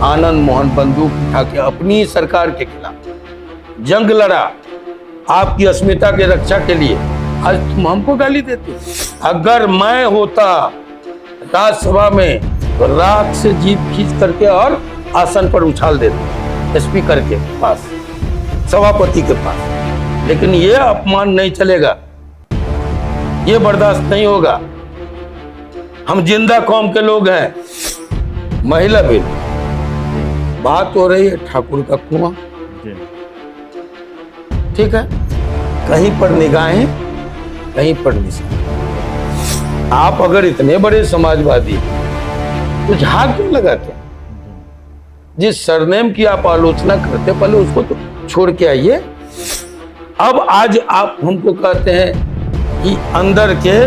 आनंद मोहन बंदूक उठा के अपनी सरकार के खिलाफ जंग लड़ा आपकी अस्मिता की रक्षा के लिए। आज तुम हमको गाली देते हो। अगर मैं होता राज्यसभा में तो राख से जीप खींच करके और आसन पर उछाल देते स्पीकर के पास, सभापति के पास। लेकिन ये अपमान नहीं चलेगा, ये बर्दाश्त नहीं होगा। हम जिंदा कौम के लोग हैं। महिला बिल, बात हो रही है ठाकुर का कुआं, ठीक है, कहीं पर निगाहें कहीं पर निशान। आप अगर इतने बड़े समाजवादी तो झाग क्यों लगाते? जिस सरनेम की आप आलोचना करते पहले उसको तो छोड़ के आइए। अब आज आप हमको कहते हैं कि अंदर के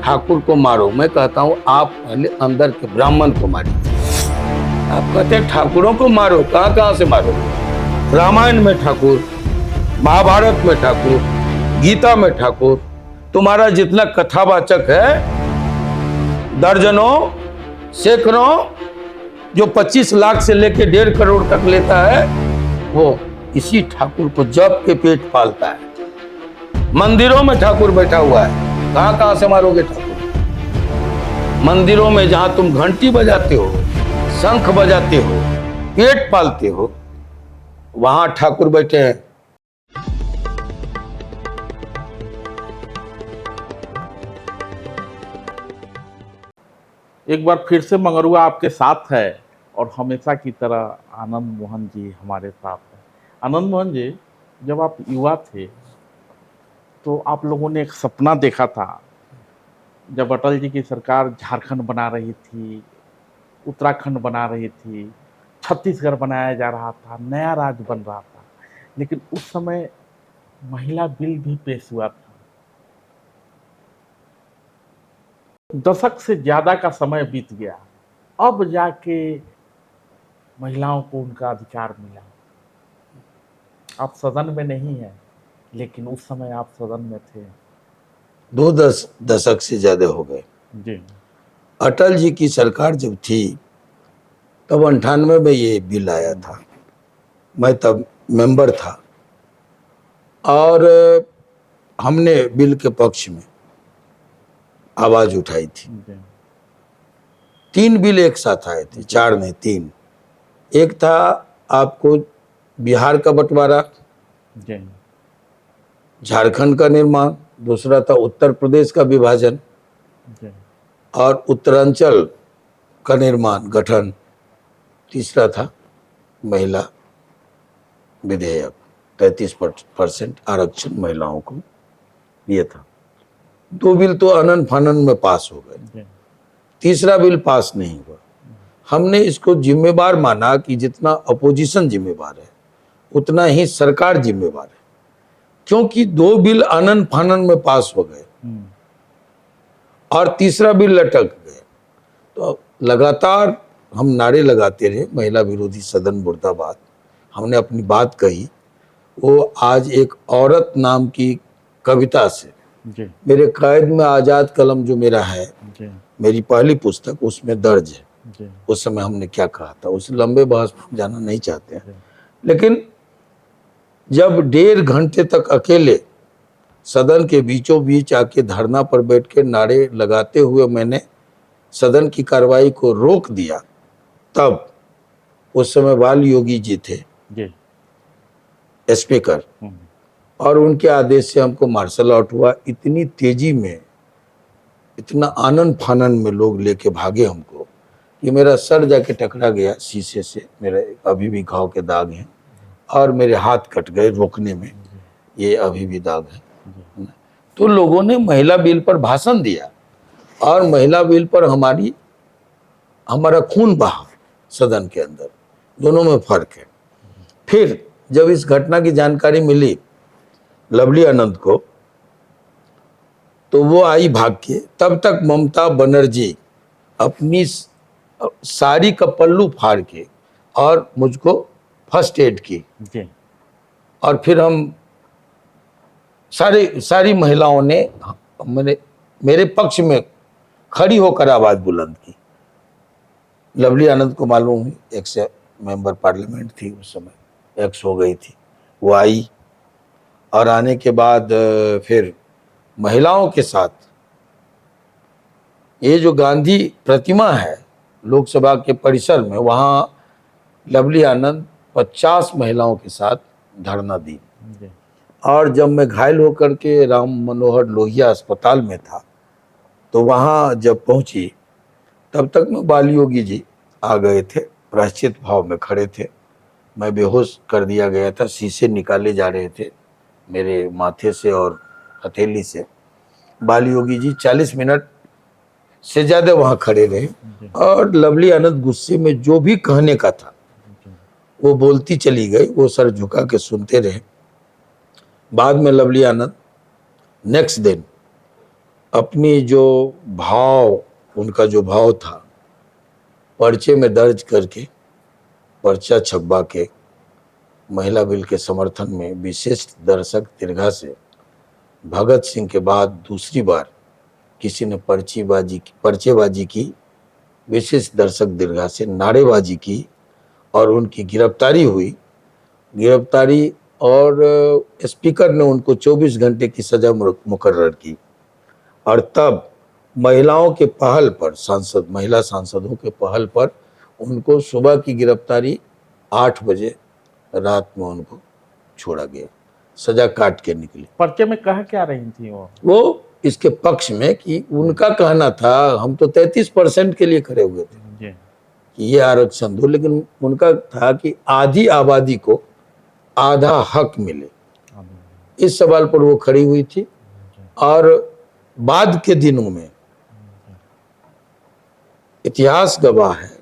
ठाकुर को मारो। मैं कहता हूं आप पहले अंदर के ब्राह्मण को मारिए। आप कहते हैं ठाकुरों को मारो, कहां से मारो? रामायण में ठाकुर, महाभारत में ठाकुर, गीता में ठाकुर, तुम्हारा जितना कथावाचक है दर्जनों सैकड़ों, जो 25 लाख से लेके 1.5 करोड़ तक लेता है, वो इसी ठाकुर को जब के पेट पालता है। मंदिरों में ठाकुर बैठा हुआ है, कहां से मारोगे ठाकुर? मंदिरों में जहां तुम घंटी बजाते हो, शंख बजाते हो, पेट पालते हो, वहां ठाकुर बैठे हैं। एक बार फिर से मंगरुआ आपके साथ है और हमेशा की तरह आनंद मोहन जी हमारे साथ हैं। आनंद मोहन जी, जब आप युवा थे तो आप लोगों ने एक सपना देखा था, जब अटल जी की सरकार झारखंड बना रही थी, उत्तराखंड बना रही थी, छत्तीसगढ़ बनाया जा रहा था, नया राज्य बन रहा था, लेकिन उस समय महिला बिल भी पेश हुआ था। दशक से ज्यादा का समय बीत गया, अब जाके महिलाओं को उनका अधिकार मिला। आप सदन में नहीं हैं, लेकिन उस समय आप सदन में थे। 2 दशक से ज्यादा हो गए जी। अटल जी की सरकार जब थी तब 98 में ये बिल आया था। मैं तब मेंबर था और हमने बिल के पक्ष में आवाज उठाई थी। 3 बिल एक साथ आए थे, 4 नहीं 3। एक था आपको बिहार का बंटवारा, झारखंड का निर्माण, दूसरा था उत्तर प्रदेश का विभाजन और उत्तरांचल का निर्माण गठन, तीसरा था महिला विधेयक, 33% आरक्षण महिलाओं को, ये था। 2 बिल तो अनन फानन में पास हो गए, तीसरा बिल पास नहीं हुआ। हमने इसको जिम्मेवार माना कि जितना अपोजिशन जिम्मेवार है उतना ही सरकार जिम्मेवार है, क्योंकि 2 बिल अनन फानन में पास हो गए और तीसरा बिल लटक गए। तो लगातार हम नारे लगाते रहे, महिला विरोधी सदन मुर्दाबाद। हमने अपनी बात कही। वो आज एक औरत नाम की कविता से जी। मेरे कैद में आजाद कलम जो मेरा है, जी। मेरी पहली पुस्तक, उसमें दर्ज है। जी। उस समय हमने क्या कहा था, उस लंबे बहस में जाना नहीं चाहते हैं, लेकिन जब 1.5 घंटे तक अकेले सदन के बीचों बीच आके धरना पर बैठ के नारे लगाते हुए मैंने सदन की कार्रवाई को रोक दिया, तब उस समय बाल योगी जी थे जी। स्पीकर, और उनके आदेश से हमको मार्शल आउट हुआ। इतनी तेजी में, इतना आनंद फानन में लोग लेके भागे हमको कि मेरा सर जाके टकरा गया शीशे से। मेरे अभी भी घाव के दाग हैं और मेरे हाथ कट गए रोकने में, ये अभी भी दाग है। तो लोगों ने महिला बिल पर भाषण दिया और महिला बिल पर हमारा खून बहा सदन के अंदर, दोनों में फर्क है। फिर जब इस घटना की जानकारी मिली लवली आनंद को, तो वो आई भाग के। तब तक ममता बनर्जी अपनी साड़ी का पल्लू फाड़ के और मुझको फर्स्ट एड की जी। और फिर हम सारी महिलाओं ने मेरे पक्ष में खड़ी होकर आवाज बुलंद की। लवली आनंद को मालूम हुई, एक्स मेंबर पार्लियामेंट थी उस समय, एक्स हो गई थी, वो आई और आने के बाद फिर महिलाओं के साथ ये जो गांधी प्रतिमा है लोकसभा के परिसर में, वहाँ लवली आनंद 50 महिलाओं के साथ धरना दी। जी। और जब मैं घायल होकर के राम मनोहर लोहिया अस्पताल में था तो वहाँ जब पहुंची तब तक में बाल योगी जी आ गए थे, प्रायश्चित भाव में खड़े थे। मैं बेहोश कर दिया गया था, शीशे निकाले जा रहे थे मेरे माथे से और हथेली से। बाल योगी जी 40 मिनट से ज्यादा वहां खड़े रहे और लवली आनंद गुस्से में जो भी कहने का था वो बोलती चली गई, वो सर झुका के सुनते रहे। बाद में लवली आनंद नेक्स्ट दिन अपनी जो भाव, उनका जो भाव था पर्चे में दर्ज करके, पर्चा छपवा के महिला बिल के समर्थन में विशेष दर्शक दीर्घा से भगत सिंह के बाद दूसरी बार किसी ने पर्चेबाजी की, विशेष दर्शक दीर्घा से नारेबाजी की और उनकी गिरफ्तारी हुई। गिरफ्तारी और स्पीकर ने उनको 24 घंटे की सजा मुकर्रर की और तब महिलाओं के पहल पर, महिला सांसदों के पहल पर उनको सुबह की गिरफ्तारी 8 बजे रात में उनको छोड़ा गया, सजा काट के निकली। पर्चे में कह क्या रही थी वो इसके पक्ष में कि उनका कहना था, हम तो 33% के लिए खड़े हुए थे जी। कि ये आरक्षण दो, लेकिन उनका था कि आधी आबादी को आधा हक मिले, इस सवाल पर वो खड़ी हुई थी। और बाद के दिनों में इतिहास गवाह है,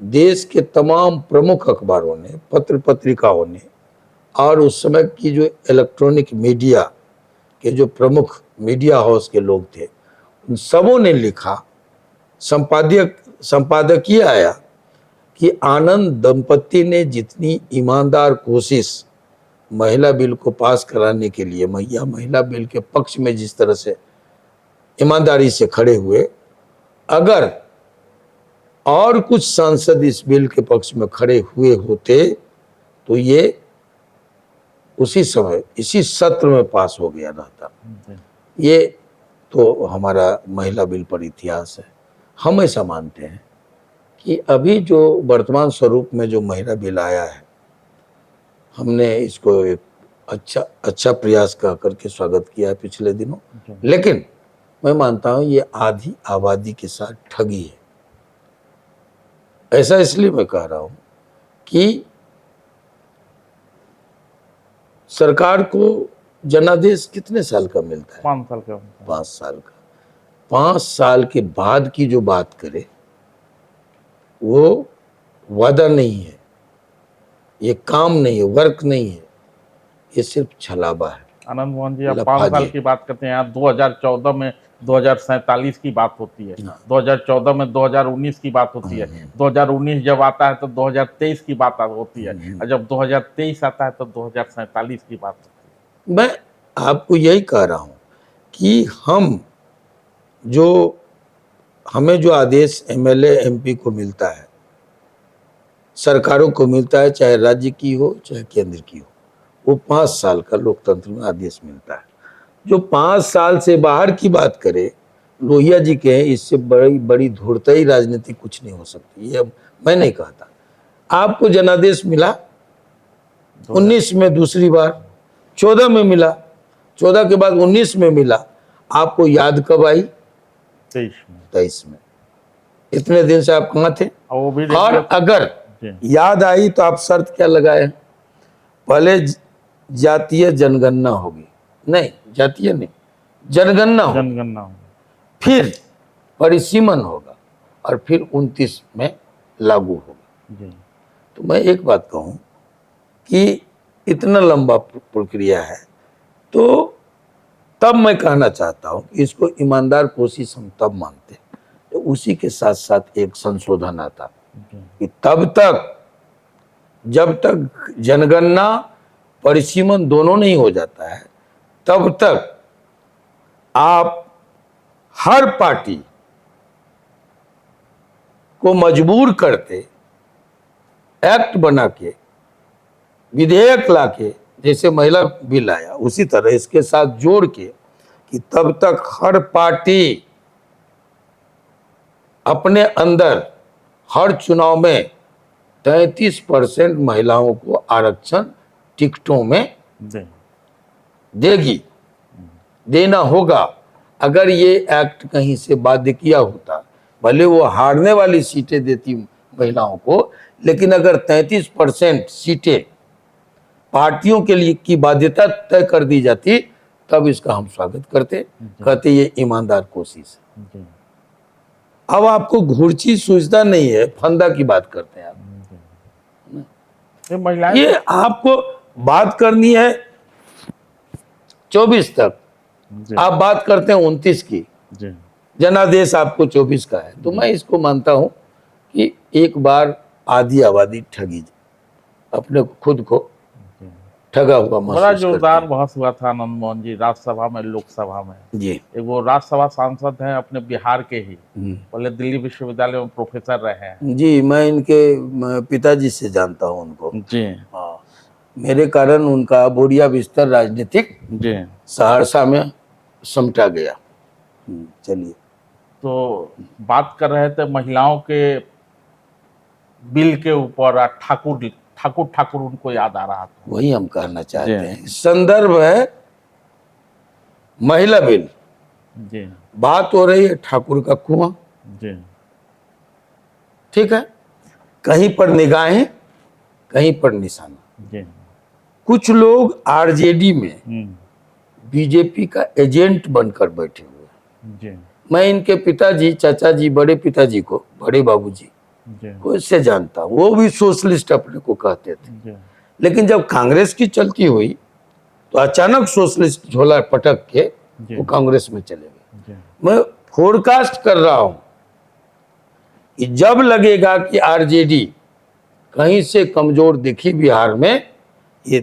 देश के तमाम प्रमुख अखबारों ने, पत्र पत्रिकाओं ने और उस समय की जो इलेक्ट्रॉनिक मीडिया के जो प्रमुख मीडिया हाउस के लोग थे, उन सबों ने लिखा, संपादकीय आया कि आनंद दंपति ने जितनी ईमानदार कोशिश महिला बिल को पास कराने के लिए, महिला बिल के पक्ष में जिस तरह से ईमानदारी से खड़े हुए, अगर और कुछ सांसद इस बिल के पक्ष में खड़े हुए होते तो ये उसी समय इसी सत्र में पास हो गया रहता। ये तो हमारा महिला बिल पर इतिहास है। हम ऐसा मानते हैं कि अभी जो वर्तमान स्वरूप में जो महिला बिल आया है, हमने इसको एक अच्छा प्रयास कर करके स्वागत किया है पिछले दिनों, लेकिन मैं मानता हूं ये आधी आबादी के साथ ठगी है। ऐसा इसलिए मैं कह रहा हूं कि सरकार को जनादेश कितने साल का मिलता है? 5 साल का। 5 साल का। 5 साल के बाद की जो बात करे वो वादा नहीं है, ये काम नहीं है, वर्क नहीं है, ये सिर्फ छलावा है। आनंद मोहन जी, आप 5 साल की बात करते हैं, यहाँ 2014 में 2047 की बात होती है, 2014 में 2019 की बात होती है, 2019 जब आता है तो 2023 की बात होती है, और जब 2023 आता है तो 2047 की बात होती है। मैं आपको यही कह रहा हूँ कि हमें जो आदेश एमएलए एमपी को मिलता है, सरकारों को मिलता है, चाहे राज्य की हो चाहे केंद्र की हो, वो 5 साल का लोकतंत्र में आदेश मिलता है। जो 5 साल से बाहर की बात करे, लोहिया जी के, इससे बड़ी धूर्तई राजनीति कुछ नहीं हो सकती। ये मैं नहीं कहता। आपको जनादेश मिला 19 में, दूसरी बार 14 में मिला, 14 के बाद 19 में मिला, आपको याद कब आई? 23 में। इतने दिन से आप कहाँ थे? और अगर याद आई तो आप शर्त क्या लगाए? पहले जातीय जनगणना होगी, नहीं जातीय नहीं, जनगणना होगी, फिर परिसीमन होगा और फिर 29 में लागू होगा। तो मैं एक बात कहूं कि इतना लंबा प्रक्रिया है, तो तब मैं कहना चाहता हूं कि इसको ईमानदार कोशिश हम तब मानते हैं तो उसी के साथ साथ एक संशोधन आता कि तब तक जब तक जनगणना परिसीमन दोनों नहीं हो जाता है, तब तक आप हर पार्टी को मजबूर करते, एक्ट बना के, विधेयक लाके, जैसे महिला बिल आया उसी तरह इसके साथ जोड़ के कि तब तक हर पार्टी अपने अंदर हर चुनाव में 33% महिलाओं को आरक्षण टिकटों में जी देगी, देना होगा। अगर ये एक्ट कहीं से बाध्य किया होता, भले वो हारने वाली सीटें देती महिलाओं को, लेकिन अगर 33% सीटें पार्टियों के लिए की बाध्यता तय कर दी जाती, तब इसका हम स्वागत करते, कहते ये ईमानदार कोशिश है। जी अब आपको घुर्ची सूझता नहीं है, फंदा की बात करते हैं आप। ये महिलाएं ये आपको बात करनी है 24 तक, जी आप बात करते हैं 29 की, जी जनादेश आपको 24 का है। तो मैं इसको मानता हूं कि एक बार आधी आबादी ठगी, अपने खुद को ठगा हुआ बड़ा महसूस जोरदार करती बहस हुआ था आनंद मोहन जी, राज्यसभा में लोकसभा में। है। जी। एक वो राज्यसभा सांसद हैं अपने बिहार के ही, हम्म। पहले दिल्ली विश्वविद्यालय में प्रोफेसर रहे हैं। जी, मैं इनके पिताजी से जानता हूं उनको। जी हाँ, मेरे कारण उनका बोरिया बिस्तर राजनीतिक जी सहरसा में समटा गया। चलिए। तो बात कर रहे थे महिलाओं के बिल के ऊपर, और ठाकुर ठाकुर ठाकुर उनको याद आ रहा था। वही हम कहना चाहते जी। हैं। संदर्भ है महिला बिल, जी बात हो रही है ठाकुर का कुआं। जी ठीक है, कहीं पर निगाहें, कहीं पर निशाना। जी कुछ लोग आरजेडी में बीजेपी का एजेंट बनकर बैठे हुए हैं। जी मैं इनके पिताजी, चाचा जी, बड़े पिताजी को, बड़े बाबूजी जी को इससे जानता हूं। वो भी सोशलिस्ट अपने को कहते थे, जी लेकिन जब कांग्रेस की चलती हुई तो अचानक सोशलिस्ट झोला पटक के जी वो कांग्रेस में चले गए। जी मैं फोरकास्ट कर रहा हूं कि जब लगेगा कि आरजेडी कहीं से कमजोर दिखी बिहार में, ये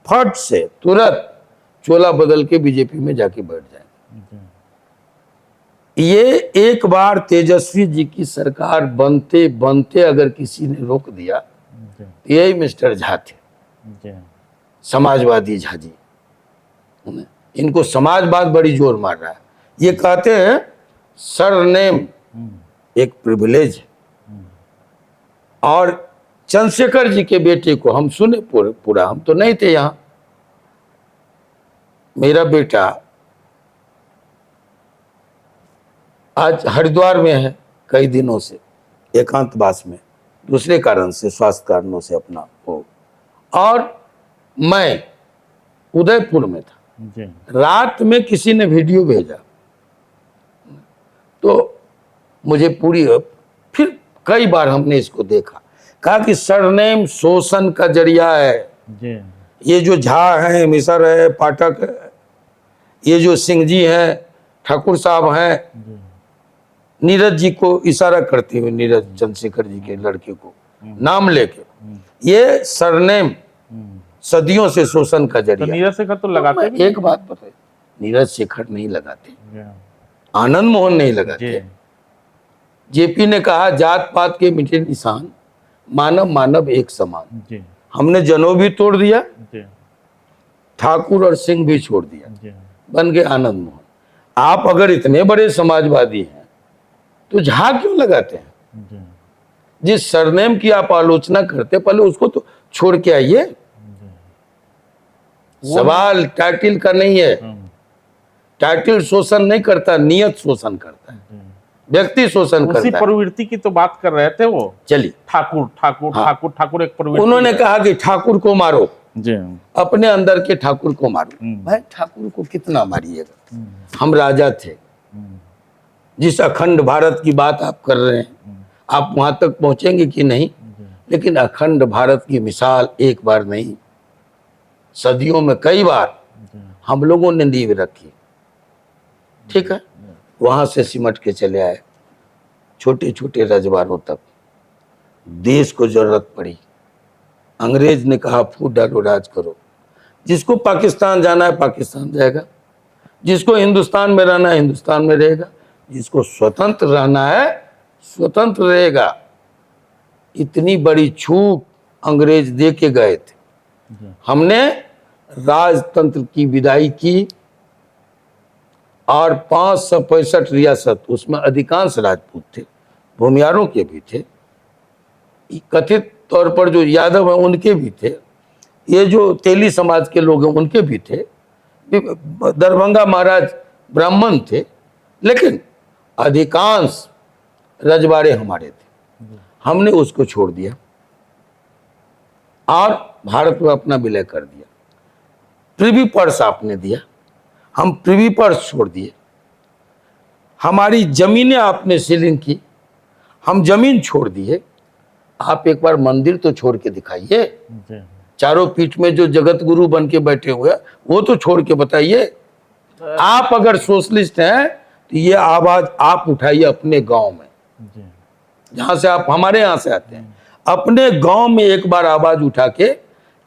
फट से तुरंत चोला बदल के बीजेपी में जाके बैठ जाए। ये एक बार तेजस्वी जी की सरकार बनते बनते अगर किसी ने रोक दिया, तो यही मिस्टर झा थे, समाजवादी झा जी। इनको समाजवाद बड़ी जोर मार रहा है। ये कहते हैं सरनेम एक प्रिविलेज है। और चंद्रशेखर जी के बेटे को हम सुने पूरा, हम तो नहीं थे यहां। मेरा बेटा आज हरिद्वार में है कई दिनों से, एकांतवास में, दूसरे कारण से, स्वास्थ्य कारणों से अपना हो। और मैं उदयपुर में था। रात में किसी ने वीडियो भेजा तो मुझे पूरी, फिर कई बार हमने इसको देखा, कहा कि सरनेम शोषण का जरिया है। ये जो झा है, मिसर है, पाठक है, ये जो सिंह जी हैं, ठाकुर साहब हैं, नीरज जी को इशारा करते हुए, नीरज चंद्रशेखर जी के लड़के को नाम लेके, ये सरनेम सदियों से शोषण का जरिया। तो नीरज शेखर तो लगाते भी एक बात बताए, नीरज शेखर नहीं लगाते, आनंद मोहन नहीं लगाते। जेपी ने कहा जात पात के मिटे निशान, मानव मानव एक समान। हमने जनों भी तोड़ दिया, ठाकुर और सिंह भी छोड़ दिया, बन गए आनंद मोहन। आप अगर इतने बड़े समाजवादी हैं तो झा क्यों लगाते हैं? जिस सरनेम की आप आलोचना करते, पहले उसको तो छोड़ के आइए। सवाल टाइटिल का नहीं है। टाइटिल शोषण नहीं करता, नियत शोषण करता है, व्यक्ति शोषण करता है। उसी प्रवृत्ति की तो बात कर रहे थे वो। चलिए, ठाकुर ठाकुर हाँ। ठाकुर ठाकुर एक प्रवृत्ति। उन्होंने कहा कि ठाकुर को मारो, जी अपने अंदर के ठाकुर को मारो। भाई ठाकुर को कितना मारिएगा? हम राजा थे। जिस अखंड भारत की बात आप कर रहे हैं, आप वहां तक पहुंचेंगे कि नहीं? लेकिन अखंड भारत की मिसाल एक बार नहीं, सदियों में कई बार हम लोगों ने नींव रखी। ठीक है, वहां से सिमट के चले आए छोटे छोटे रजवाड़ों तक। देश को जरूरत पड़ी, अंग्रेज ने कहा फूट डालो, राज करो। जिसको पाकिस्तान जाना है पाकिस्तान जाएगा, जिसको हिंदुस्तान में रहना है हिंदुस्तान में रहेगा, जिसको स्वतंत्र रहना है स्वतंत्र रहेगा, इतनी बड़ी छूट अंग्रेज दे के गए थे। जी, हमने राजतंत्र की विदाई की और 565 रियासत, उसमें अधिकांश राजपूत थे, भूमियारों के भी थे, कथित तौर पर जो यादव हैं उनके भी थे, ये जो तेली समाज के लोग हैं उनके भी थे, दरभंगा महाराज ब्राह्मण थे, लेकिन अधिकांश रजवाड़े हमारे थे। हमने उसको छोड़ दिया और भारत में अपना विलय कर दिया। प्रिवी पर्स आपने दिया, हम प्रिवी पर्स छोड़ दिए। हमारी जमीनें आपने सीलिंग की, हम जमीन छोड़ दिए। आप एक बार मंदिर तो छोड़ के दिखाइए, जी, चारों पीठ में जो जगत गुरु बन के बैठे हुए हैं, वो तो छोड़ के बताइए। आप अगर सोशलिस्ट हैं तो ये आवाज आप उठाइए अपने गांव में, जी। जहां से आप हमारे यहां से आते हैं, अपने गांव में एक बार आवाज उठा के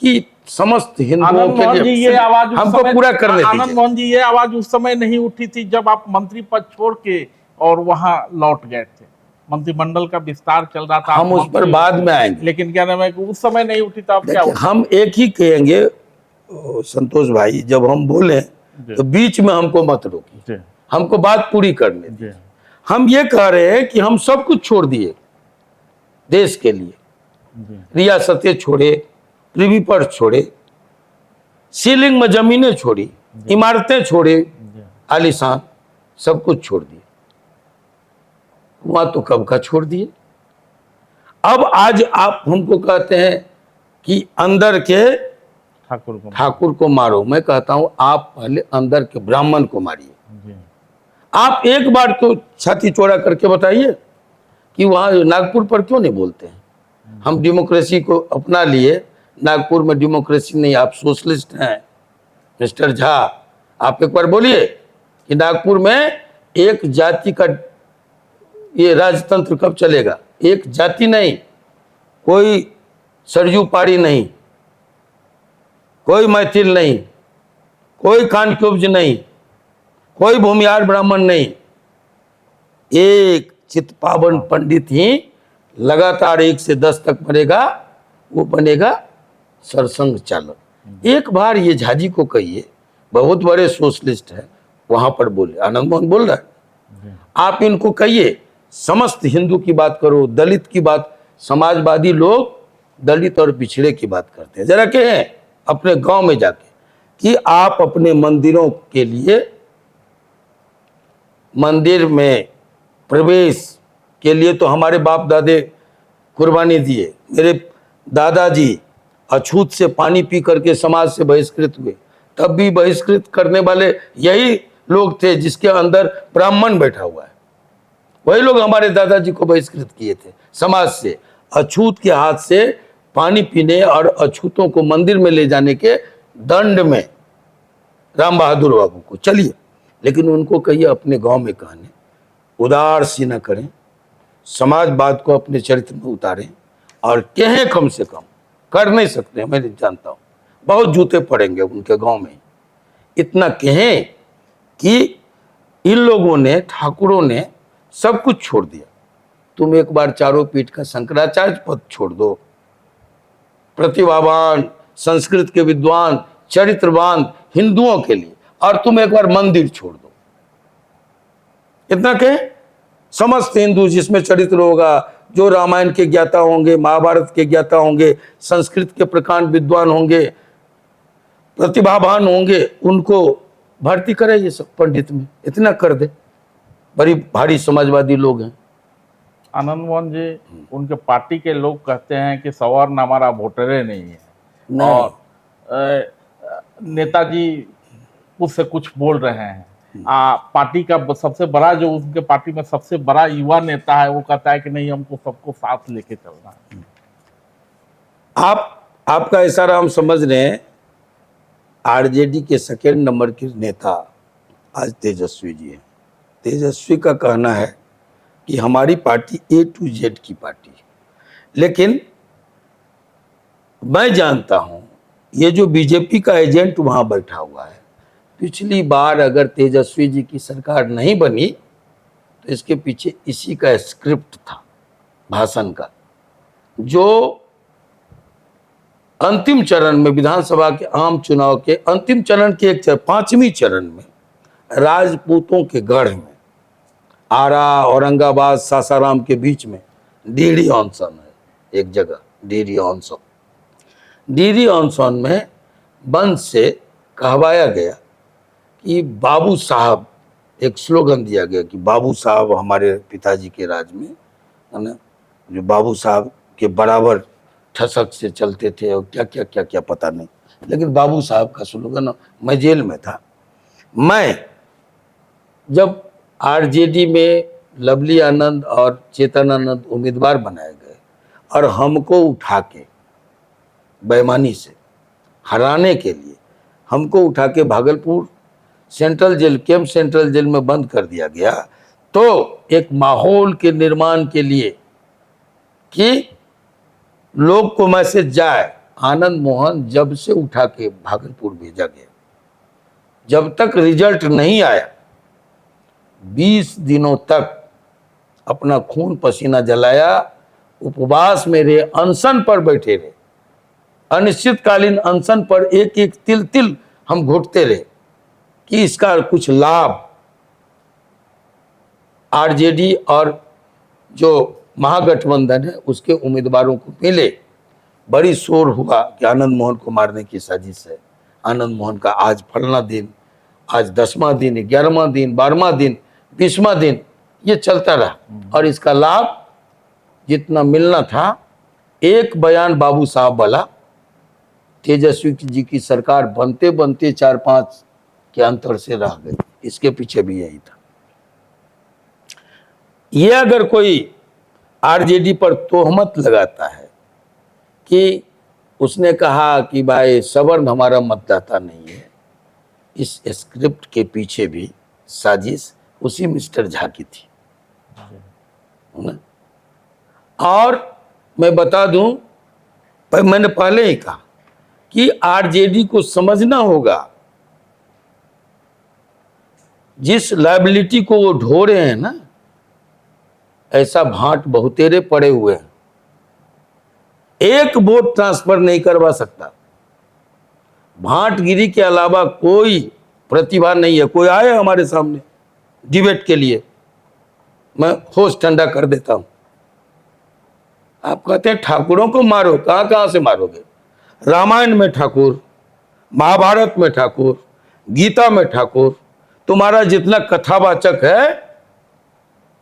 कि समस्त हिंदुओं आनंद के मोहन जी, लिए ये आवाज उस हमको समय, पूरा करने आनंद दीजिए। मोहन जी, ये आवाज उस समय नहीं उठी थी जब आप मंत्री पद छोड़ के और वहां लौट गए थे। मंत्रिमंडल का विस्तार चल रहा था, हम आप उस पर मंत्री बाद थे। में आएंगे। लेकिन क्या नाम है कि उस समय नहीं उठी, तो आप क्या देखिए, उठी? हम एक ही कहेंगे संतोष भाई, जब हम बोले तो बीच में हमको मत रोकिए, जी, हमको बात पूरी करने दीजिए। जी, हम ये कह रहे हैं कि हम सब कुछ छोड़ दिए देश के लिए, जी, रियासतें छोड़े, प्रिवी पर्स छोड़े, सीलिंग में जमीनें छोड़ी, इमारतें छोड़े, जी। आलीशान सब कुछ छोड़ दिए। वहां तो कब का छोड़ दिए। अब आज आप हमको कहते हैं कि अंदर के ठाकुर को मारो। मैं कहता हूं आप पहले अंदर के ब्राह्मण को मारिए। जी, आप एक बार तो छाती चौड़ा करके बताइए कि वहां नागपुर पर क्यों नहीं बोलते हैं। हम डेमोक्रेसी को अपना लिए, नागपुर में डेमोक्रेसी नहीं, आप सोशलिस्ट हैं मिस्टर झा। आप एक बार बोलिए कि नागपुर में एक जाति का ये राजतंत्र कब चलेगा। एक जाति नहीं, कोई सरयू पारी नहीं, कोई मैथिल नहीं, कोई कानक्युब्ज नहीं, कोई भूमिहार ब्राह्मण नहीं, एक चित्पावन पंडित ही लगातार 1 से 10 तक बनेगा, वो बनेगा सरसंघ चालक। एक बार ये झाजी को कहिए, बहुत बड़े सोशलिस्ट है, वहां पर बोले, आनंद मोहन बोल रहा है, आप इनको कहिए समस्त हिंदू की बात करो, दलित की बात। समाजवादी लोग दलित और पिछड़े की बात करते हैं। जरा कहें अपने गांव में जाके कि आप अपने मंदिरों के लिए, मंदिर में प्रवेश के लिए तो हमारे बाप दादे कुर्बानी दिए। मेरे दादाजी अछूत से पानी पी करके समाज से बहिष्कृत हुए, तब भी बहिष्कृत करने वाले यही लोग थे जिसके अंदर ब्राह्मण बैठा हुआ है। वही लोग हमारे दादाजी को बहिष्कृत किए थे समाज से, अछूत के हाथ से पानी पीने और अछूतों को मंदिर में ले जाने के दंड में राम बहादुर बाबू को। चलिए, लेकिन उनको कहिए अपने गांव में कहने, उदार सी न करें, समाजवाद को अपने चरित्र में उतारें और कहें, कम से कम कर नहीं सकते, मैं जानता हूं बहुत जूते पड़ेंगे उनके गांव में, इतना कहें कि इन लोगों ने, ठाकुरों ने सब कुछ छोड़ दिया। तुम एक बार चारों पीठ का शंकराचार्य पद छोड़ दो, प्रतिभावान, संस्कृत के विद्वान, चरित्रवान हिंदुओं के लिए, और तुम एक बार मंदिर छोड़ दो। इतना कहें, समस्त हिंदू जिसमें चरित्र होगा, जो रामायण के ज्ञाता होंगे, महाभारत के ज्ञाता होंगे, संस्कृत के प्रकांड विद्वान होंगे, प्रतिभावान होंगे, उनको भर्ती करे ये सब पंडित में, इतना कर दे। बड़ी भारी समाजवादी लोग हैं। आनंद मोहन जी, उनके पार्टी के लोग कहते हैं कि सवर्ण हमारा वोटरे नहीं है, नहीं। और नेताजी कुछ से कुछ बोल रहे हैं। पार्टी का सबसे बड़ा, जो उनके पार्टी में सबसे बड़ा युवा नेता है, वो कहता है कि नहीं, हमको सबको साथ लेके चलना है। आपका इशारा हम समझ रहे हैं। आरजेडी के सेकेंड नंबर के नेता आज तेजस्वी जी हैं। तेजस्वी का कहना है कि हमारी पार्टी A to Z की पार्टी है, लेकिन मैं जानता हूं ये जो बीजेपी का एजेंट वहां बैठा हुआ है, पिछली बार अगर तेजस्वी जी की सरकार नहीं बनी तो इसके पीछे इसी का स्क्रिप्ट था भाषण का, जो अंतिम चरण में विधानसभा के आम चुनाव के अंतिम चरण के पांचवी चरण में राजपूतों के गढ़ में आरा, औरंगाबाद, सासाराम के बीच में डीडी ऑनसन है एक जगह, डीडी ऑनसन। डीडी ऑनसन में वंश से कहवाया गया कि बाबू साहब, एक स्लोगन दिया गया कि बाबू साहब हमारे पिताजी के राज में, है ना, जो बाबू साहब के बराबर ठसक से चलते थे और क्या क्या क्या क्या पता नहीं, लेकिन बाबू साहब का स्लोगन। मैं जेल में था, मैं जब आरजेडी में लवली आनंद और चेतन आनंद उम्मीदवार बनाए गए और हमको उठा के बेईमानी से हराने के लिए हमको उठा के Bhagalpur central jail, camp central jail में बंद कर दिया गया, तो एक माहौल के निर्माण के लिए कि लोग को मैसेज जाए, आनंद मोहन जब से उठा के भागलपुर भेजा गया, जब तक रिजल्ट नहीं आया 20 दिनों तक अपना खून पसीना जलाया, उपवास में रहे, अनशन पर बैठे रहे, अनिश्चितकालीन अनशन पर एक एक तिल तिल हम घोटते रहे कि इसका कुछ लाभ आरजेडी और जो महागठबंधन है उसके उम्मीदवारों को मिले। बड़ी शोर हुआ कि आनंद मोहन को मारने की साजिश है, आनंद मोहन का आज फलना दिन, आज 10वां दिन, 11वां दिन, 12वां दिन, 20वां दिन, ये चलता रहा और इसका लाभ जितना मिलना था, एक बयान बाबू साहब वाला तेजस्वी जी की सरकार बनते बनते 4-5 के अंतर से रह गई। इसके पीछे भी यही था। ये अगर कोई आरजेडी पर तोहमत लगाता है कि उसने कहा कि भाई सवर्ण हमारा मतदाता नहीं है, इस स्क्रिप्ट के पीछे भी साजिश उसी मिस्टर झा की थी, है ना? और मैं बता दूं, मैंने पहले ही कहा कि आरजेडी को समझना होगा, जिस लायबिलिटी को वो ढो रहे हैं ना, ऐसा भांट बहुतेरे पड़े हुए हैं, एक वोट ट्रांसफर नहीं करवा सकता। भांटगिरी के अलावा कोई प्रतिभा नहीं है। कोई आए हमारे सामने डिबेट के लिए, मैं होश ठंडा कर देता हूं। आप कहते हैं ठाकुरों को मारो, कहां कहां से मारोगे? रामायण में ठाकुर, महाभारत में ठाकुर, गीता में ठाकुर, तुम्हारा जितना कथावाचक है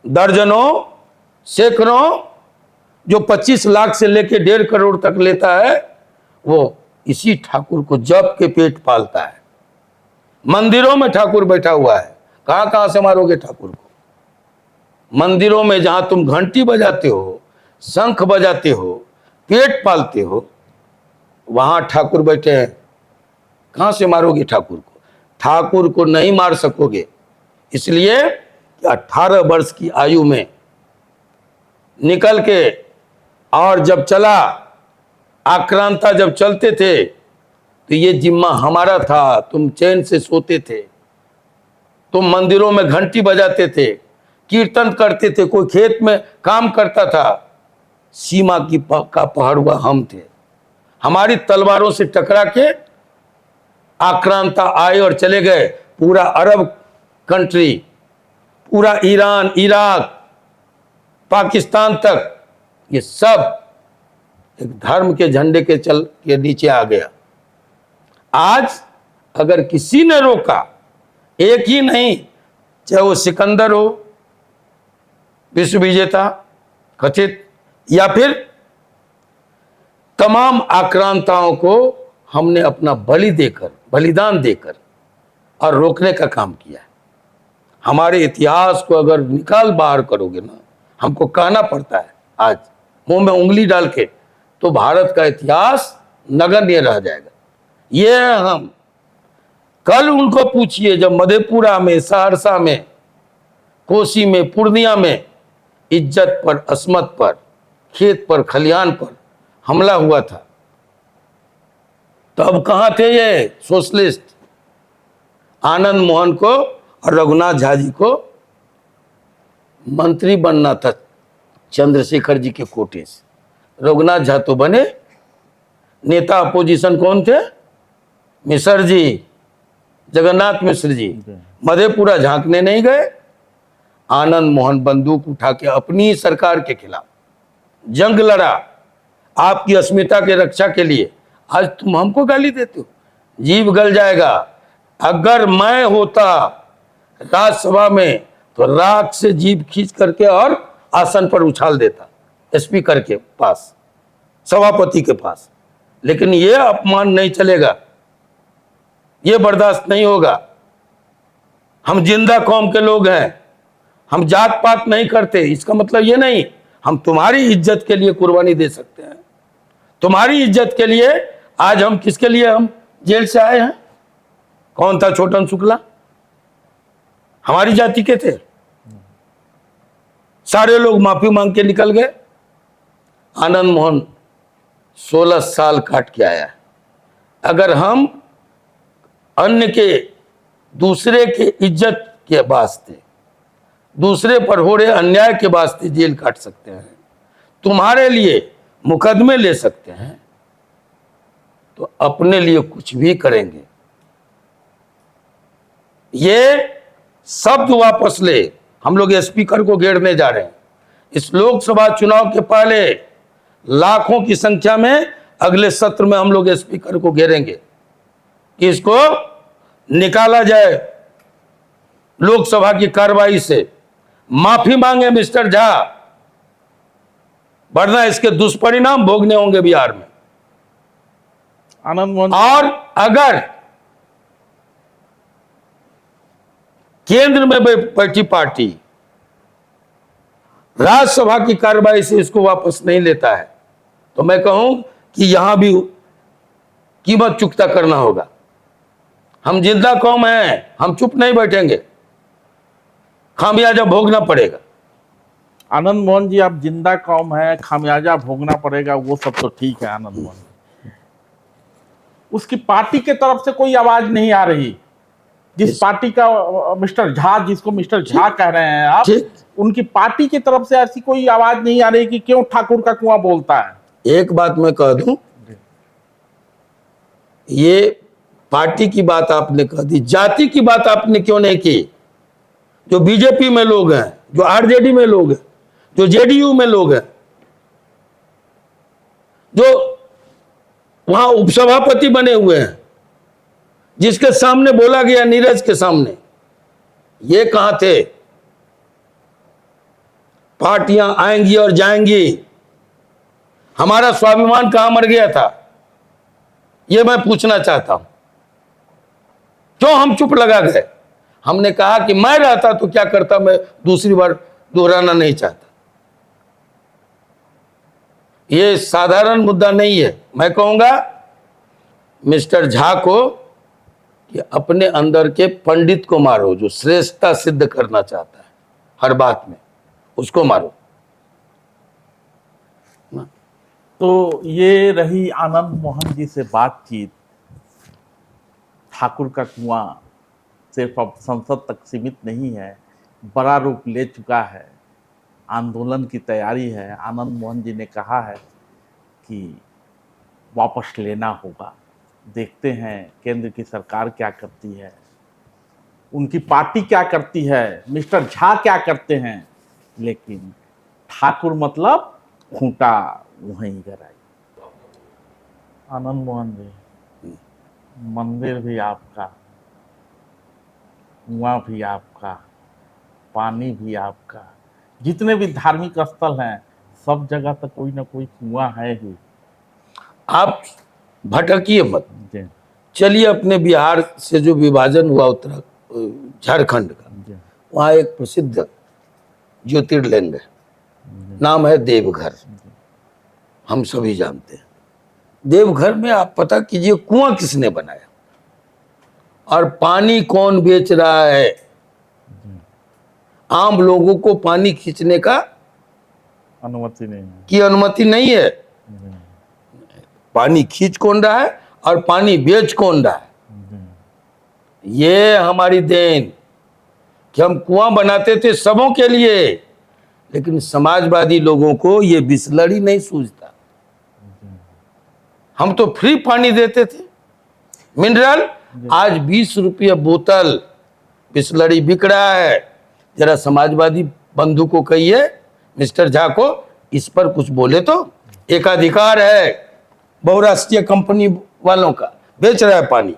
दर्जनों सैकड़ों, जो 25 लाख से लेके 1.5 करोड़ तक लेता है, वो इसी ठाकुर को जब के पेट पालता है। मंदिरों में ठाकुर बैठा हुआ है, कहां कहां से मारोगे ठाकुर को? मंदिरों में जहां तुम घंटी बजाते हो, शंख बजाते हो, पेट पालते हो, वहां ठाकुर बैठे हैं, कहां से मारोगे ठाकुर को? ठाकुर को नहीं मार सकोगे, इसलिए 18 वर्ष की आयु में निकल के, और जब चला आक्रांता, जब चलते थे तो ये जिम्मा हमारा था। तुम चैन से सोते थे, तुम मंदिरों में घंटी बजाते थे, कीर्तन करते थे, कोई खेत में काम करता था, सीमा का पहरुआ हम थे। हमारी तलवारों से टकरा के आक्रांता आए और चले गए। पूरा अरब कंट्री, पूरा ईरान, इराक, पाकिस्तान तक, ये सब एक धर्म के झंडे के चल के नीचे आ गया। आज अगर किसी ने रोका, एक ही नहीं, चाहे वो सिकंदर हो विश्व विजेता कथित, या फिर तमाम आक्रांताओं को हमने अपना बलिदान देकर और रोकने का काम किया है। हमारे इतिहास को अगर निकाल बाहर करोगे ना, हमको कहना पड़ता है आज मुंह में उंगली डाल के, तो भारत का इतिहास नगण्य रह जाएगा। ये हम कल उनको पूछिए, जब मधेपुरा में, सहरसा में, कोसी में, पूर्णिया में इज्जत पर, अस्मत पर, खेत पर, खलिहान पर हमला हुआ था, तो अब कहां थे ये सोशलिस्ट? आनंद मोहन को और रघुनाथ झा जी को मंत्री बनना था चंद्रशेखर जी के कोटे से। रघुनाथ झा तो बने, नेता अपोजिशन कौन थे? मिश्र जी, जगन्नाथ मिश्र जी। मधेपुरा झांकने नहीं गए। आनंद मोहन बंदूक उठा के अपनी सरकार के खिलाफ जंग लड़ा, आपकी अस्मिता के रक्षा के लिए। आज तुम हमको गाली देते हो, जीभ गल जाएगा। अगर मैं होता राज्यसभा में तो राख से जीभ खींच करके और आसन पर उछाल देता, स्पीकर के पास, सभापति के पास। लेकिन ये अपमान नहीं चलेगा, ये बर्दाश्त नहीं होगा। हम जिंदा कौम के लोग हैं, हम जात पात नहीं करते। इसका मतलब ये नहीं, हम तुम्हारी इज्जत के लिए कुर्बानी दे सकते हैं। तुम्हारी इज्जत के लिए आज हम किसके लिए हम जेल से आए हैं? कौन था छोटन शुक्ला? हमारी जाति के थे। सारे लोग माफी मांग के निकल गए। आनंद मोहन 16 साल काट के आया है। अगर हम अन्य के, दूसरे के इज्जत के वास्ते, दूसरे पर हो रहे अन्याय के वास्ते जेल काट सकते हैं, तुम्हारे लिए मुकदमे ले सकते हैं, तो अपने लिए कुछ भी करेंगे। ये शब्द वापस ले। हम लोग स्पीकर को घेरने जा रहे हैं। इस लोकसभा चुनाव के पहले लाखों की संख्या में अगले सत्र में हम लोग स्पीकर को घेरेंगे कि इसको निकाला जाए लोकसभा की कार्रवाई से। माफी मांगे मिस्टर झा, वरना इसके दुष्परिणाम भोगने होंगे बिहार में। आनंद मोहन, और अगर केंद्र में बैठी पार्टी राज्यसभा की कार्रवाई से इसको वापस नहीं लेता है, तो मैं कहूं कि यहां भी कीमत चुकता करना होगा। हम जिंदा कौम हैं, हम चुप नहीं बैठेंगे, खामियाजा भोगना पड़ेगा। आनंद मोहन जी, आप जिंदा कौम है, खामियाजा भोगना पड़ेगा, वो सब तो ठीक है आनंद मोहन जी। उसकी पार्टी के तरफ से कोई आवाज नहीं आ रही। जिस पार्टी का मिस्टर झा, जिसको मिस्टर झा कह रहे हैं आप, उनकी पार्टी की तरफ से ऐसी कोई आवाज नहीं आ रही कि क्यों ठाकुर का कुआं बोलता है। एक बात मैं कह दूं, ये पार्टी की बात आपने कह दी, जाति की बात आपने क्यों नहीं की? जो बीजेपी में लोग हैं, जो आरजेडी में लोग हैं, जो जेडीयू में लोग हैं, जो वहां उपसभापति बने हुए हैं, जिसके सामने बोला गया नीरज के सामने, ये कहां थे? पार्टियां आएंगी और जाएंगी, हमारा स्वाभिमान कहां मर गया था? ये मैं पूछना चाहता हूं। क्यों हम चुप लगा गए? हमने कहा कि मैं रहता तो क्या करता, मैं दूसरी बार दोहराना नहीं चाहता। ये साधारण मुद्दा नहीं है। मैं कहूंगा मिस्टर झा को कि अपने अंदर के पंडित को मारो, जो श्रेष्ठता सिद्ध करना चाहता है हर बात में, उसको मारो। तो ये रही आनंद मोहन जी से बातचीत। ठाकुर का कुआं सिर्फ अब संसद तक सीमित नहीं है, बड़ा रूप ले चुका है, आंदोलन की तैयारी है। आनंद मोहन जी ने कहा है कि वापस लेना होगा। देखते हैं केंद्र की सरकार क्या करती है, उनकी पार्टी क्या करती है, मिस्टर झा क्या करते हैं। लेकिन ठाकुर मतलब खूंटा वहीं गराई। आनंद मोहन जी, मंदिर भी आपका, कुआं भी आपका, पानी भी आपका, जितने भी धार्मिक स्थल हैं सब जगह तक कोई ना कोई कुआं है ही। आप भटकिए मत। जी चलिए अपने बिहार से जो विभाजन हुआ उत्तराखंड झारखंड का, जी वहाँ एक प्रसिद्ध ज्योतिर्लिंग है, नाम है देवघर। हम सभी जानते हैं। देवघर में आप पता कीजिए कुआं किसने बनाया और पानी कौन बेच रहा है। आम लोगों को पानी खींचने का अनुमति नहीं है। की अनुमति नहीं है। पानी खींच कौन रहा है और पानी बेच कौन रहा है? ये हमारी देन कि हम कुआं बनाते थे सबों के लिए, लेकिन समाजवादी लोगों को ये बिस्लरी नहीं सूझता। हम तो फ्री पानी देते थे, मिनरल। आज 20 रुपये बोतल बिस्लरी बिक रहा है। जरा समाजवादी बंधु को कहिए, मिस्टर झा को, इस पर कुछ बोले तो। एकाधिकार है बहुराष्ट्रीय कंपनी वालों का, बेच रहा है पानी,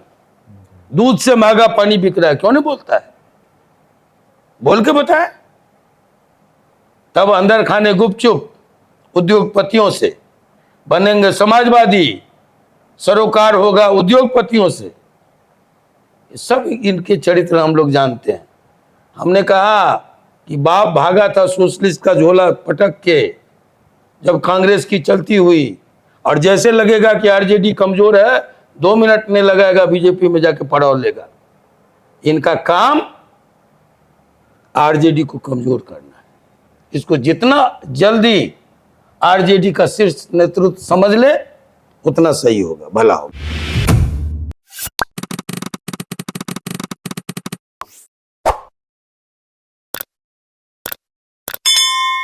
दूध से महंगा पानी बिक रहा है, क्यों नहीं बोलता है? बोल के बताए। तब अंदर खाने गुपचुप उद्योगपतियों से, बनेंगे समाजवादी, सरोकार होगा उद्योगपतियों से। सब इनके चरित्र हम लोग जानते हैं। हमने कहा कि बाप भागा था सोशलिस्ट का झोला पटक के जब कांग्रेस की चलती हुई, और जैसे लगेगा कि आरजेडी कमजोर है, 2 मिनट नहीं लगाएगा बीजेपी में जाके पड़ाव लेगा। इनका काम आरजेडी को कमजोर करना है। इसको जितना जल्दी आरजेडी का शीर्ष नेतृत्व समझ ले उतना सही होगा, भला होगा।